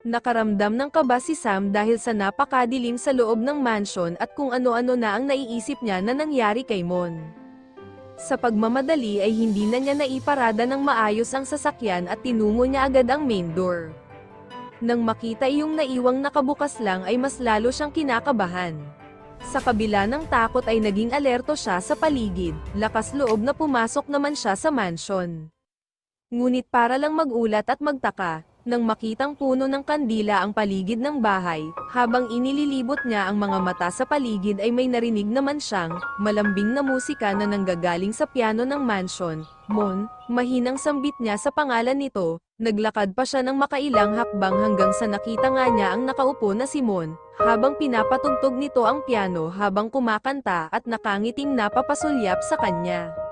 Nakaramdam ng kaba si Sam dahil sa napakadilim sa loob ng mansion at kung ano-ano na ang naiisip niya na nangyari kay Mon. Sa pagmamadali ay hindi na niya naiparada ng maayos ang sasakyan at tinungo niya agad ang main door. Nang makita yung naiwang nakabukas lang ay mas lalo siyang kinakabahan. Sa kabila ng takot ay naging alerto siya sa paligid, lakas loob na pumasok naman siya sa mansion. Ngunit para lang magulat at magtaka, nang makitang puno ng kandila ang paligid ng bahay, habang inililibot niya ang mga mata sa paligid ay may narinig naman siyang malambing na musika na nanggagaling sa piano ng mansion. Mon, mahinang sambit niya sa pangalan nito, naglakad pa siya ng makailang hakbang hanggang sa nakita nga niya ang nakaupo na si Mon, habang pinapatugtog nito ang piano habang kumakanta at nakangiting napapasulyap sa kanya.